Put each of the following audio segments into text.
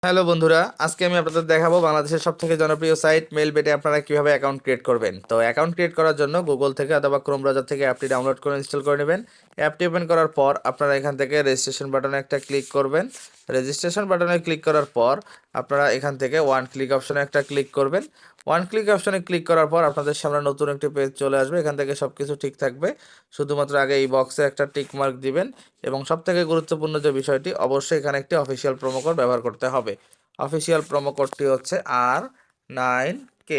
Hello বন্ধুরা, আজকে আমি আপনাদের দেখাবো বাংলাদেশের সবথেকে জনপ্রিয় সাইট মেলবেটে আপনারা কিভাবে অ্যাকাউন্ট ক্রিয়েট করবেন। তো অ্যাকাউন্ট ক্রিয়েট করার জন্য গুগল থেকে অথবা ক্রোম ব্রাউজার থেকে অ্যাপটি ডাউনলোড করে ইনস্টল করে নেবেন। অ্যাপটি ওপেন করার পর আপনারা এখান থেকে রেজিস্ট্রেশন বাটনে একটা ক্লিক করবেন। রেজিস্ট্রেশন বাটনে ক্লিক করার পর আপনারা এখান থেকে ওয়ান ক্লিক অপশনে একটা ক্লিক করবেন। ওয়ান ক্লিক অপশনে ক্লিক করার পর আপনাদের সামনে নতুন একটি পেজ চলে আসবে। এখান থেকে সব কিছু ঠিক থাকবে, শুধুমাত্র আগে এই বক্সে একটা টিক মার্ক দিবেন এবং সবথেকে গুরুত্বপূর্ণ যে বিষয়টি, অবশ্যই এখানে একটি অফিসিয়াল প্রোমো কোড ব্যবহার করতে হবে। অফিসিয়াল প্রোমো কোডটি হচ্ছে R9K।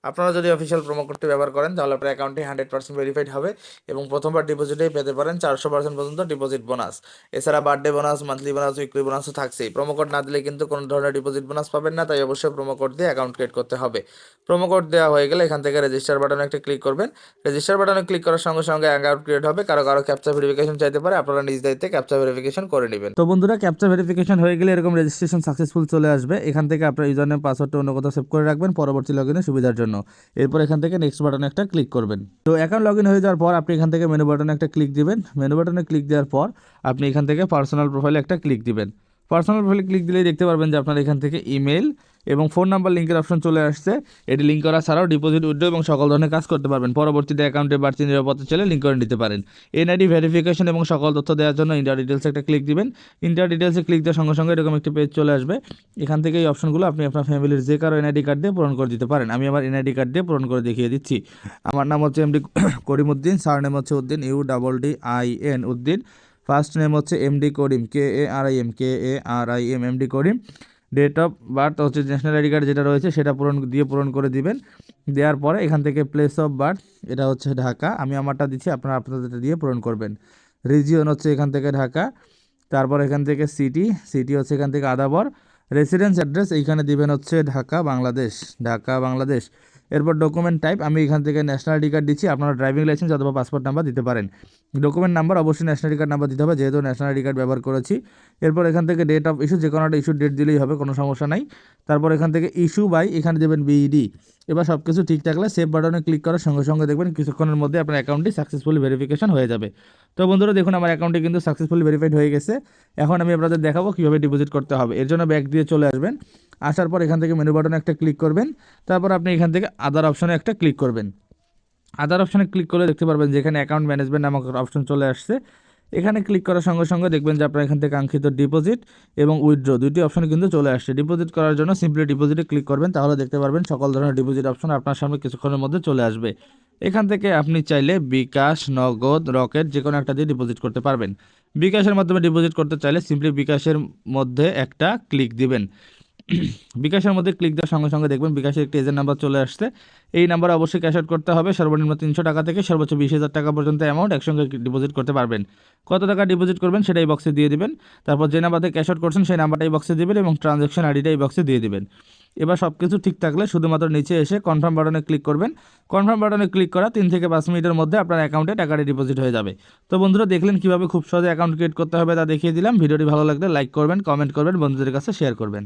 আপনারা যদি অফিসিয়াল প্রোমো কোডটি ব্যবহার করেন তাহলে আপনার অ্যাকাউন্টটি 100% ভেরিফাইড হবে এবং প্রথমবার ডিপোজিটেই পেতে পারেন 400% পর্যন্ত ডিপোজিট বোনাস। এছাড়া birthday bonus, monthly bonus, weekly বোনাসও থাকছেই। প্রোমো কোড না দিলে কিন্তু কোনো ধরনের ডিপোজিট বোনাস পাবেন না, তাই অবশ্যই প্রোমো কোড দিয়ে অ্যাকাউন্ট ক্রিয়েট করতে হবে। প্রোমো কোড দেওয়া হয়ে গেলে এখান থেকে রেজিস্টার বাটনে একটা ক্লিক করবেন। রেজিস্টার বাটনে ক্লিক করার সঙ্গে সঙ্গে অ্যাকাউন্ট ক্রিয়েট হবে। কারো ক্যাপচা ভেরিফিকেশন চাইতে পারে, আপনারা নিজ দায়িত্বে ক্যাপচা ভেরিফিকেশন করে নেবেন। তো বন্ধুরা, ক্যাপচা ভেরিফিকেশন হয়ে গেলে এরকম রেজিস্ট্রেশন সাকসেসফুল চলে আসবে। এখান থেকে আপনার ইউজার নেম, পাসওয়ার্ডটা অন্য কোথাও সেভ করে রাখবেন পরবর্তী লগইনের সুবিধার জন্য। এরপর এখান থেকে নেক্সট বাটনে একটা ক্লিক করবেন। তো অ্যাকাউন্ট লগইন হয়ে যাওয়ার পর আপনি এখান থেকে মেনু বাটনে একটা ক্লিক দিবেন। মেনু বাটনে ক্লিক দেওয়ার পর আপনি এখান থেকে পার্সোনাল প্রোফাইলে একটা ক্লিক দিবেন। পার্সোনাল প্রোফাইলে ক্লিক দিলেই দেখতে পারবেন যে আপনার এখান থেকে ইমেল এবং ফোন নাম্বার লিঙ্কের অপশন চলে আসছে। এটি লিঙ্ক করা ছাড়াও ডিপোজিট, উইথড্র এবং সকল ধরনের কাজ করতে পারবেন। পরবর্তীতে অ্যাকাউন্টে বাড়তি নিরাপত্তা চাইলে লিঙ্ক করে নিতে পারেন। এনআইডি ভেরিফিকেশন এবং সকল তথ্য দেওয়ার জন্য ইন্টার ডিটেলসে একটা ক্লিক দিবেন। ইন্টার ডিটেলসে ক্লিক দেওয়ার সঙ্গে সঙ্গে এরকম একটি পেজ চলে আসবে। এখান থেকে এই অপশনগুলো আপনি আপনার ফ্যামিলির যে কারো এনআইডি কার্ড দিয়ে পূরণ করে দিতে পারেন। আমি আমার এনআইডি কার্ড দিয়ে পূরণ করে দেখিয়ে দিচ্ছি। আমার নাম হচ্ছে এমডি করিমউদ্দিন, সারনেম হচ্ছে Uddin, UDDIN Uddin. First name হচ্ছে MD Karim, KARIM MD Karim. Date of birth হচ্ছে ন্যাশনাল আইডি কার্ড যেটা রয়েছে সেটা পূরণ করে দিবেন। দেওয়ার পরে এখান থেকে প্লেস অফ বার্থ, এটা হচ্ছে ঢাকা, আমি আমারটা দিচ্ছি, আপনারা আপনাদেরটা দিয়ে পূরণ করবেন। রিজিয়ন হচ্ছে এখান থেকে ঢাকা। তারপর এখান থেকে সিটি হচ্ছে এখান থেকে আদাবর। রেসিডেন্স অ্যাড্রেস এইখানে দিবেন হচ্ছে ঢাকা বাংলাদেশ। এরপর ডকুমেন্ট টাইপ আমি এখান থেকে ন্যাশনাল আইডি কার্ড দিচ্ছি, আপনারা ড্রাইভিং লাইসেন্স অথবা পাসপোর্ট নাম্বার দিতে পারেন। ডকুমেন্ট নাম্বার অবশ্যই ন্যাশনাল আইডি কার্ড নাম্বার দিতে হবে, যেহেতু ন্যাশনাল আইডি কার্ড ব্যবহার করেছি। এরপর এখান থেকে ডেট অফ ইস্যু, যে কোনো একটা ইস্যু ডেট দিলেই হবে, কোনো সমস্যা নাই। তারপর এখান থেকে ইস্যু বাই, এখানে দেবেন BD। এবার সব কিছু ঠিক থাকলে সেভ বাটনে ক্লিক করার সঙ্গে সঙ্গে দেখবেন কিছুক্ষণের মধ্যে আপনার অ্যাকাউন্টটি সাকসেসফুলি ভেরিফিকেশন হয়ে যাবে। তো বন্ধুরা, দেখুন আমার অ্যাকাউন্টটি কিন্তু সাকসেসফুলি ভেরিফাইড হয়ে গেছে। এখন আমি আপনাদের দেখাবো কীভাবে ডিপোজিট করতে হবে। এর জন্য ব্যাক দিয়ে চলে আসবেন। আসার পর এখান থেকে মেনু বাটনে একটা ক্লিক করবেন। তারপর আপনি এখান থেকে আদার অপশনে একটা ক্লিক করবেন। আদার অপশনে ক্লিক করলে দেখতে পারবেন যে এখানে অ্যাকাউন্ট ম্যানেজমেন্ট নামক অপশন চলে আসছে। এখানে ক্লিক করার সঙ্গে সঙ্গে দেখবেন যে আপনার এখান থেকে কাঙ্ক্ষিত ডিপোজিট এবং উইথড্র দুইটি অপশন কিন্তু চলে আসছে। ডিপোজিট করার জন্য সিম্পলি ডিপোজিটে ক্লিক করবেন, তাহলে দেখতে পারবেন সকল ধরনের ডিপোজিট অপশন আপনার সামনে কিছুক্ষণের মধ্যে চলে আসবে। এখান থেকে আপনি চাইলে বিকাশ, নগদ, রকেট যে কোনো একটা দিয়ে ডিপোজিট করতে পারবেন। বিকাশের মাধ্যমে ডিপোজিট করতে চাইলে সিম্পলি বিকাশের মধ্যে একটা ক্লিক দিবেন। বিকাশের মধ্যে ক্লিক দেওয়ার সঙ্গে সঙ্গে দেখবেন বিকাশের একটি এজেন্ট নাম্বার চলে আসছে। এই নাম্বার অবশ্যই ক্যাশ আউট করতে হবে। সর্বনিম্ন 300 টাকা থেকে সর্বোচ্চ 20,000 টাকা পর্যন্ত অ্যামাউন্ট একসঙ্গে ডিপোজিট করতে পারবেন। কত টাকা ডিপোজিট করবেন সেটাই বক্সে দিয়ে দিবেন। তারপর যে নাম্বার থেকে ক্যাশ আউট করছেন সেই নাম্বারটাই বক্সে দিবেন এবং ট্রানজ্যাকশন আইডিটাই বক্সে দিয়ে দিবেন। এবার সব কিছু ঠিক থাকলে শুধুমাত্র নিচে এসে কনফার্ম বাটনে ক্লিক করবেন। কনফার্ম বাটনে ক্লিক করা 3 থেকে 5 মিনিটের মধ্যে আপনার অ্যাকাউন্টে টাকাটি ডিপোজিট হয়ে যাবে। তো বন্ধুরা, দেখলেন কীভাবে খুব সহজে অ্যাকাউন্ট ক্রিয়েট করতে হবে, তা দেখিয়ে দিলাম। ভিডিওটি ভালো লাগলে লাইক করবেন, কমেন্ট করবেন, বন্ধুদের কাছে শেয়ার করবেন।